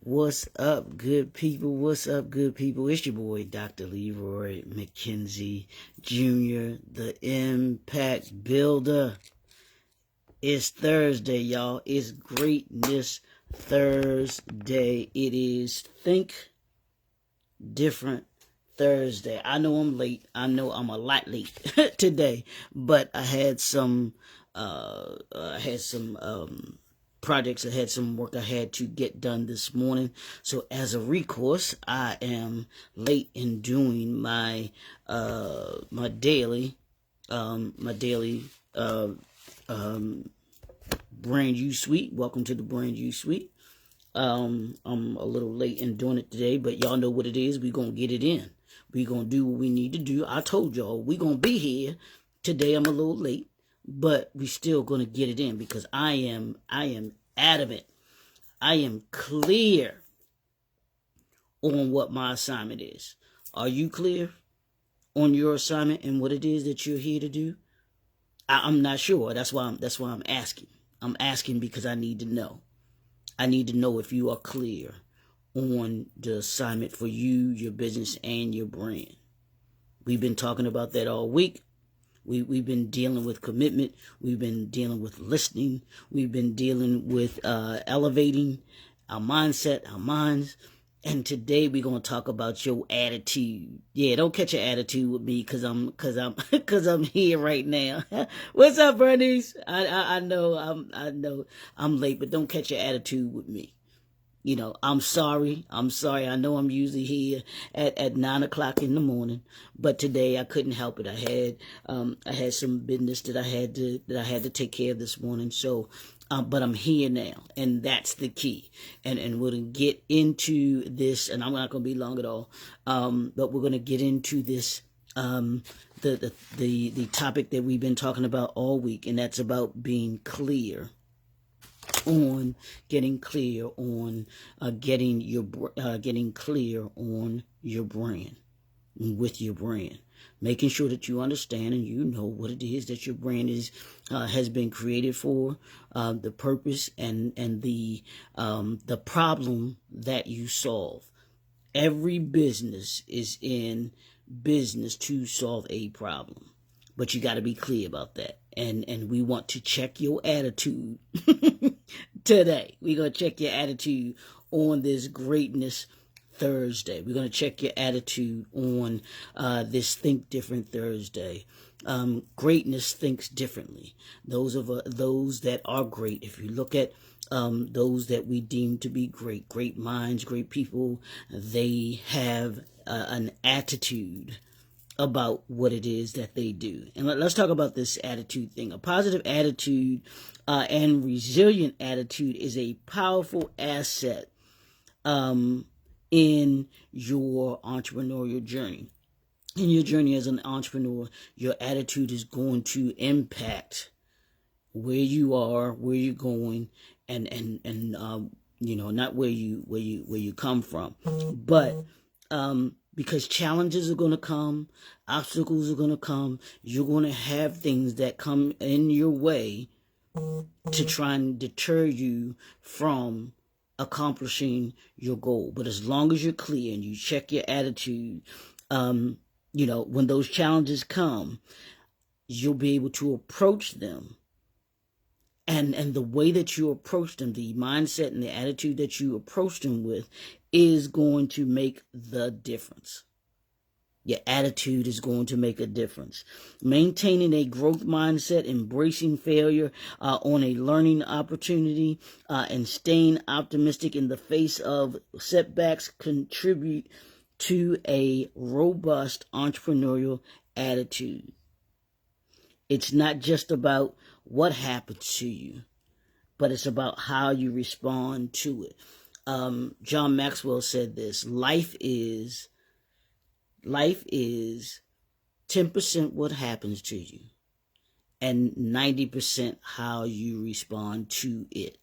What's up, good people? What's up, good people? It's your boy, Dr. Leroy McKenzie Jr., the Impact Builder. It's Thursday, y'all. It's Greatness Thursday. It is Think Different Thursday. I know I'm late. I know I'm a lot late today, but I had some projects. I had some work I had to get done this morning. So as a recourse, I am late in doing my daily brand U suite. Welcome to the brand U suite. I'm a little late in doing it today, but y'all know what it is. We're going to get it in. We're going to do what we need to do. I told y'all we're going to be here. Today I'm a little late, but we still going to get it in because I am adamant. I am clear on what my assignment is. Are you clear on your assignment and what it is that you're here to do? I'm not sure. That's why I'm asking. I'm asking because I need to know. I need to know if you are clear on the assignment for you, your business, and your brand. We've been talking about that all week. We've been dealing with commitment. We've been dealing with listening. We've been dealing with elevating our mindset, our minds. And today we're going to talk about your attitude. Yeah, don't catch your attitude with me because I'm here right now. What's up, Bernice? I know I'm late, but don't catch your attitude with me. You know, I'm sorry. I know I'm usually here at 9 o'clock in the morning, but today I couldn't help it. I had some business that I had to take care of this morning. So, but I'm here now, and that's the key. And we're gonna get into this, and I'm not gonna be long at all. But we're gonna get into this. The topic that we've been talking about all week, and that's about being clear. Getting clear on your brand, with your brand, making sure that you understand and you know what it is that your brand has been created for, the purpose and the problem that you solve. Every business is in business to solve a problem. But you got to be clear about that. And we want to check your attitude today. We're going to check your attitude on this Greatness Thursday. We're going to check your attitude on this Think Different Thursday. Greatness thinks differently. Those that are great, if you look at those that we deem to be great minds, great people, they have an attitude about what it is that they do. And let's talk about this attitude thing. A positive attitude and resilient attitude is a powerful asset in your entrepreneurial journey. In your journey as an entrepreneur, your attitude is going to impact where you are, where you're going, and not where you come from, but because challenges are going to come, obstacles are going to come, you're going to have things that come in your way to try and deter you from accomplishing your goal. But as long as you're clear and you check your attitude, when those challenges come, you'll be able to approach them. And the way that you approach them, the mindset and the attitude that you approach them with is going to make the difference. Your attitude is going to make a difference. Maintaining a growth mindset, embracing failure on a learning opportunity, and staying optimistic in the face of setbacks contribute to a robust entrepreneurial attitude. It's not just about what happens to you, but it's about how you respond to it. John Maxwell said this: life is 10% what happens to you and 90% how you respond to it.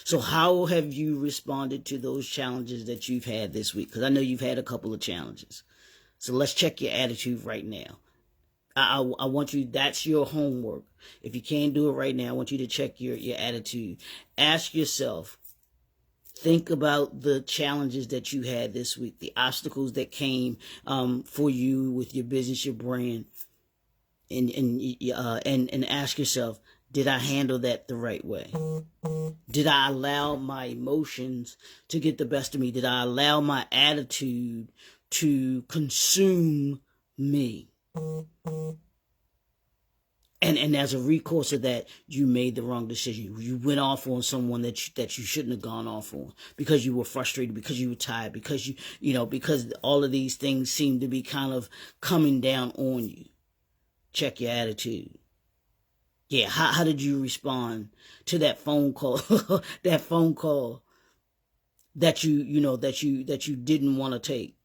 So how have you responded to those challenges that you've had this week? Because I know you've had a couple of challenges. So let's check your attitude right now. I want you, that's your homework. If you can't do it right now, I want you to check your attitude. Ask yourself Think about the challenges that you had this week, the obstacles that came for you with your business, your brand, and ask yourself, did I handle that the right way? Did I allow my emotions to get the best of me? Did I allow my attitude to consume me? And as a recourse of that, you made the wrong decision. You went off on someone that you shouldn't have gone off on because you were frustrated, because you were tired, because because all of these things seem to be kind of coming down on you. Check your attitude. Yeah, how did you respond to that phone call? That phone call that you didn't want to take?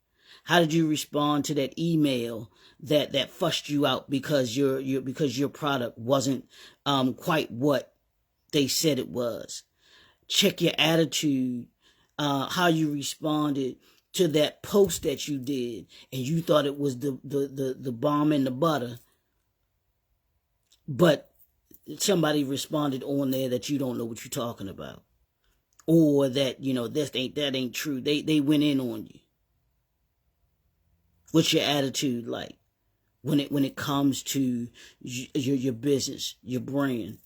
How did you respond to that email that fussed you out because your product wasn't quite what they said it was? Check your attitude, how you responded to that post that you did, and you thought it was the bomb in the butter, but somebody responded on there that you don't know what you're talking about, or that that ain't true. They went in on you. What's your attitude like when it comes to your business, your brand?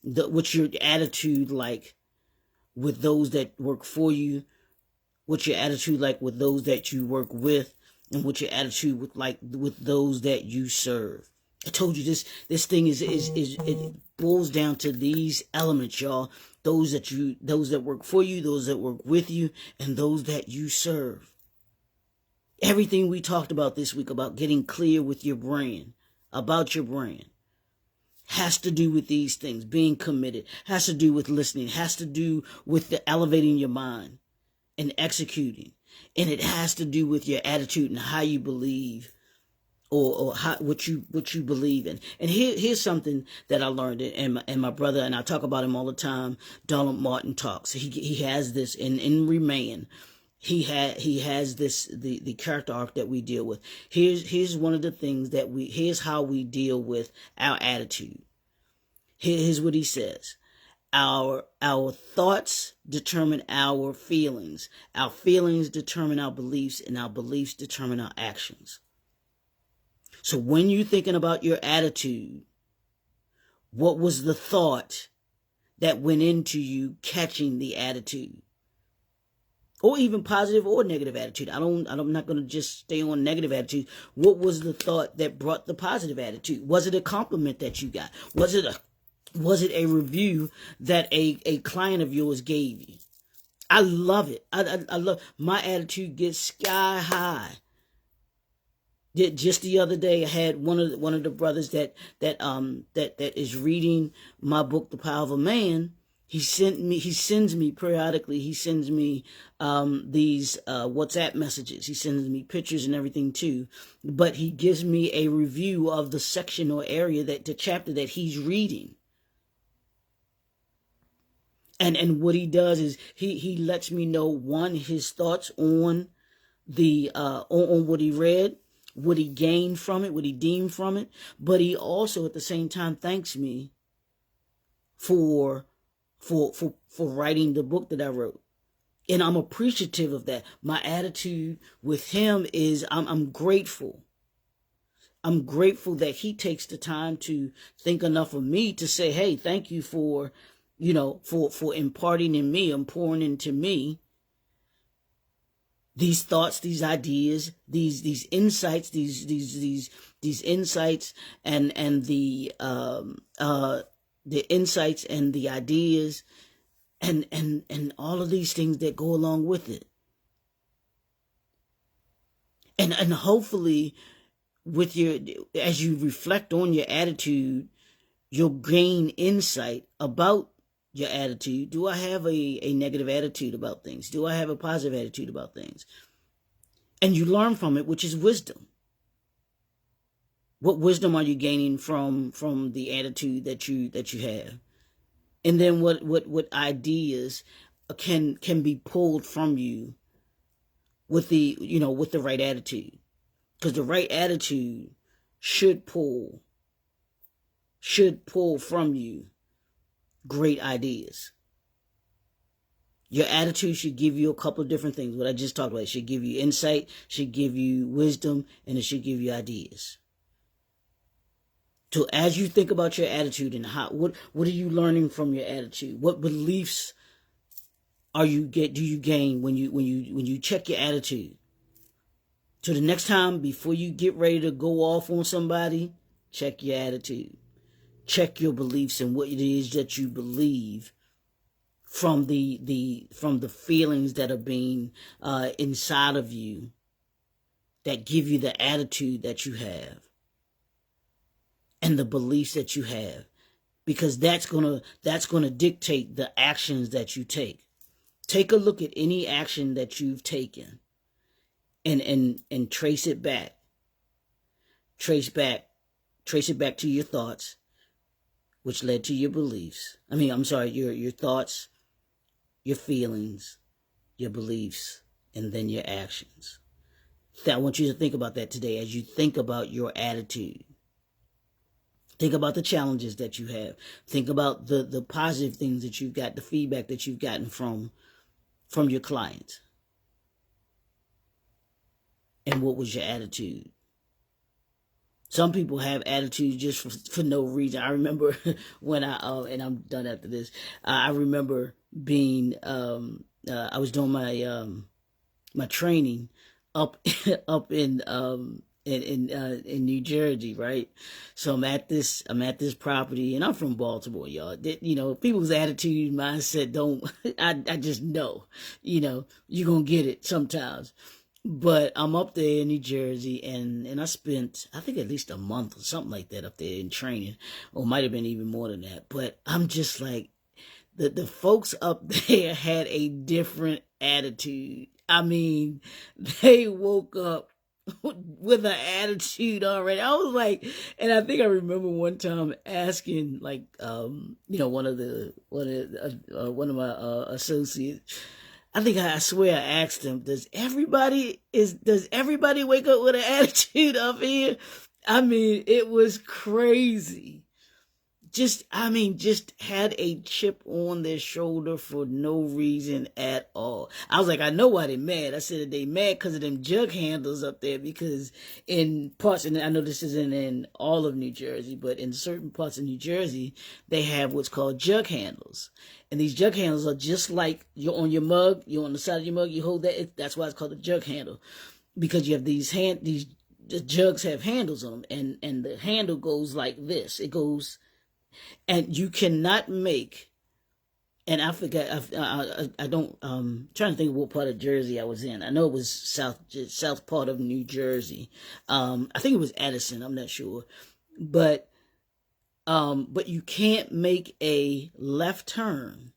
What's your attitude like with those that work for you? What's your attitude like with those that you work with? And what's your attitude with those that you serve? I told you this thing is it boils down to these elements, y'all. Those that work for you, those that work with you, and those that you serve. Everything we talked about this week about getting clear with your brand, about your brand, has to do with these things. Being committed has to do with listening, has to do with the elevating your mind and executing. And it has to do with your attitude and how you believe, or what you believe in. And here's something that I learned, and my brother, and I talk about him all the time, Donald Martin talks. He has this in Remain. He has this the character arc that we deal with. Here's one of the things here's how we deal with our attitude. Here's what he says. Our thoughts determine our feelings determine our beliefs, and our beliefs determine our actions. So when you're thinking about your attitude, what was the thought that went into you catching the attitude? Or even positive or negative attitude. I'm not going to just stay on negative attitude. What was the thought that brought the positive attitude? Was it a compliment that you got? Was it a review that a client of yours gave you? I love it. I love my attitude gets sky high. Just the other day, I had one of the brothers that is reading my book, The Power of a Man. He sends me periodically. He sends me these WhatsApp messages. He sends me pictures and everything too. But he gives me a review of the section or area the chapter that he's reading. And what he does is he lets me know, one, his thoughts on on what he read, what he gained from it, what he deemed from it, but he also at the same time thanks me for writing the book that I wrote. And I'm appreciative of that. My attitude with him is I'm grateful. I'm grateful that he takes the time to think enough of me to say, hey, thank you for imparting in me and pouring into me these thoughts, these ideas, these insights, these insights and the insights and the ideas and all of these things that go along with it. And hopefully as you reflect on your attitude, you'll gain insight about your attitude. Do I have a negative attitude about things? Do I have a positive attitude about things? And you learn from it, which is wisdom. What wisdom are you gaining from the attitude that you have? And then what ideas can be pulled from you with the right attitude? Because the right attitude should pull from you great ideas. Your attitude should give you a couple of different things. What I just talked about, it should give you insight, should give you wisdom, and it should give you ideas. So as you think about your attitude and what are you learning from your attitude? What beliefs do you gain when you check your attitude? So the next time, before you get ready to go off on somebody, check your attitude. Check your beliefs and what it is that you believe from the feelings that are being inside of you that give you the attitude that you have and the beliefs that you have, because that's gonna dictate the actions that you take. Take a look at any action that you've taken and trace it back. Trace it back to your thoughts, which led to your beliefs. Your thoughts, your feelings, your beliefs, and then your actions. I want you to think about that today as you think about your attitude. Think about the challenges that you have. Think about the positive things that you've got, the feedback that you've gotten from your clients. And what was your attitude? Some people have attitudes just for no reason. I remember when and I'm done after this. I remember being, I was doing my training up in New Jersey, right? So I'm at this property, and I'm from Baltimore, y'all. People's attitude, mindset, I just know, you're gonna get it sometimes. But I'm up there in New Jersey, and I spent, I think, at least a month or something like that up there in training, or might have been even more than that. But I'm just like, the folks up there had a different attitude. They woke up with an attitude already. I was like, and I think I remember one time asking, like, one of my associates. I swear I asked him, does everybody wake up with an attitude up here? It was crazy. Just had a chip on their shoulder for no reason at all. I was like, I know why they mad. I said, they mad because of them jug handles up there, because in parts, and I know this isn't in all of New Jersey, but in certain parts of New Jersey, they have what's called jug handles. And these jug handles are just like you're on your mug, you're on the side of your mug, you hold that, that's why it's called a jug handle. Because you have the jugs have handles on them, and the handle goes like this. It goes, and you cannot make, and I forget, I don't, trying to think of what part of Jersey I was in. I know it was south part of New Jersey. I think it was Addison, I'm not sure. But you can't make a left turn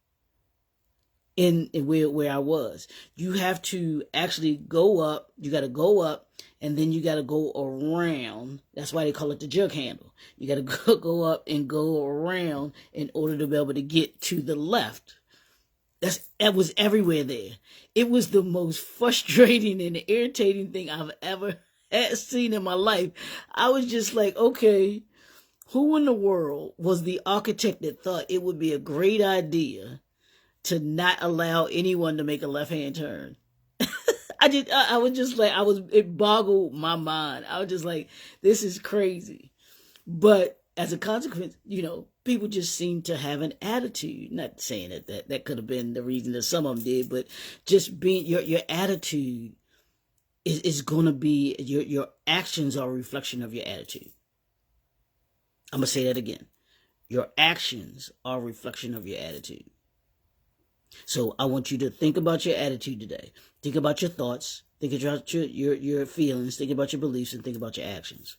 in where I was. You have to actually go up. You got to go up, and then you got to go around. That's why they call it the jug handle. You got to go up and go around in order to be able to get to the left. That was everywhere there. It was the most frustrating and irritating thing I've ever seen in my life. I was just like, okay, who in the world was the architect that thought it would be a great idea to not allow anyone to make a left-hand turn? It boggled my mind. I was just like, this is crazy. But as a consequence, people just seem to have an attitude. Not saying that could have been the reason that some of them did, but just being your attitude is going to be, your actions are a reflection of your attitude. I'm going to say that again. Your actions are a reflection of your attitude. So I want you to think about your attitude today. Think about your thoughts. Think about your feelings. Think about your beliefs, and think about your actions.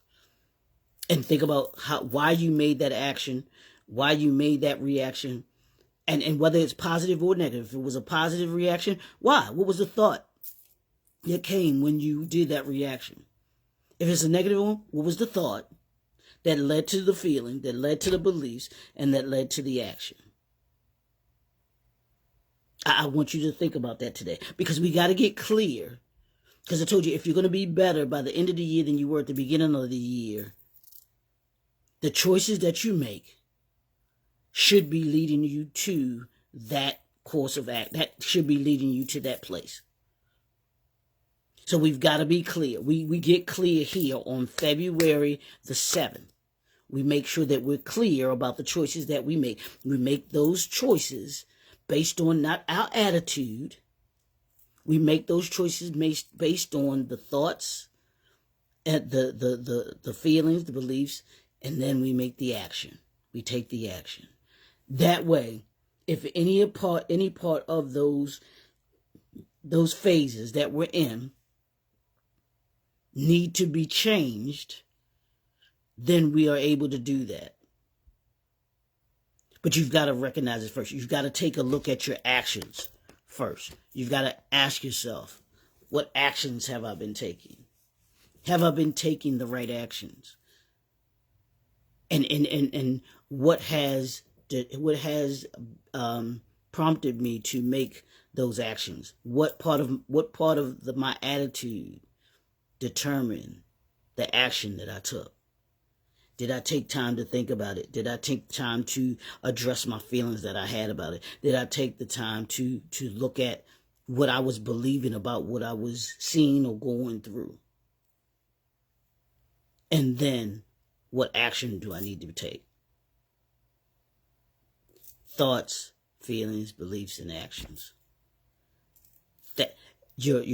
And think about why you made that action, why you made that reaction, and whether it's positive or negative. If it was a positive reaction, why? What was the thought that came when you did that reaction? If it's a negative one, what was the thought that led to the feeling, that led to the beliefs, and that led to the action? I want you to think about that today, because we got to get clear. Because I told you, if you're going to be better by the end of the year than you were at the beginning of the year, the choices that you make should be leading you to that course of act. That should be leading you to that place. So we've got to be clear. We get clear here on February the 7th. We make sure that we're clear about the choices that we make. We make those choices based on not our attitude. We make those choices based on the thoughts, and the feelings, the beliefs, and then we make the action. We take the action. That way, if any part of those phases that we're in need to be changed, then we are able to do that. But you've got to recognize it first. You've got to take a look at your actions first. You've got to ask yourself, what actions have I been taking? Have I been taking the right actions? And what has prompted me to make those actions? What part of my attitude determined the action that I took? Did I take time to think about it? Did I take time to address my feelings that I had about it? Did I take the time to look at what I was believing about what I was seeing or going through? And then, what action do I need to take? Thoughts, feelings, beliefs, and actions. That your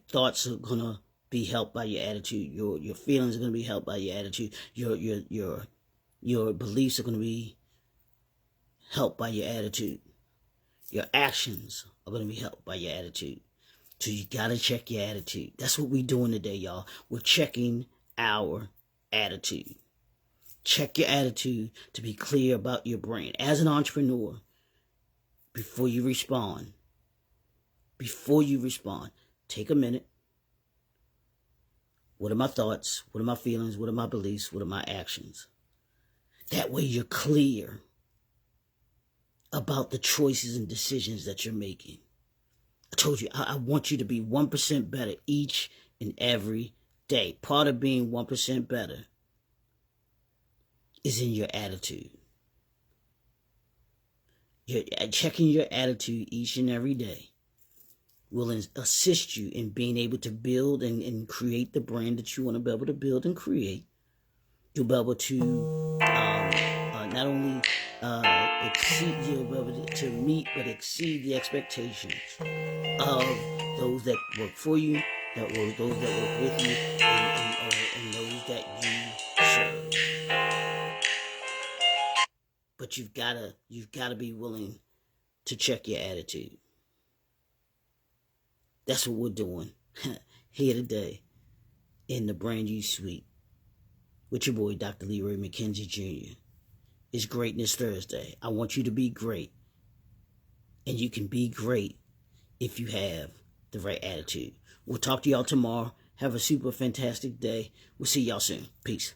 thoughts are gonna be helped by your attitude. Your feelings are gonna be helped by your attitude. Your beliefs are gonna be helped by your attitude. Your actions are gonna be helped by your attitude. So you gotta check your attitude. That's what we're doing today, y'all. We're checking our attitude. Check your attitude to be clear about your brain. As an entrepreneur, before you respond, take a minute. What are my thoughts? What are my feelings? What are my beliefs? What are my actions? That way you're clear about the choices and decisions that you're making. I told you, I want you to be 1% better each and every day. Part of being 1% better is in your attitude. Checking your attitude each and every day will assist you in being able to build and create the brand that you want to be able to build and create. You'll be able to not only you'll be able to meet but exceed the expectations of those that work for you, those that work with you, and those that you serve. But you've gotta be willing to check your attitude. That's what we're doing here today in the Brand You Suite with your boy, Dr. Leroy McKenzie Jr. It's Greatness Thursday. I want you to be great. And you can be great if you have the right attitude. We'll talk to y'all tomorrow. Have a super fantastic day. We'll see y'all soon. Peace.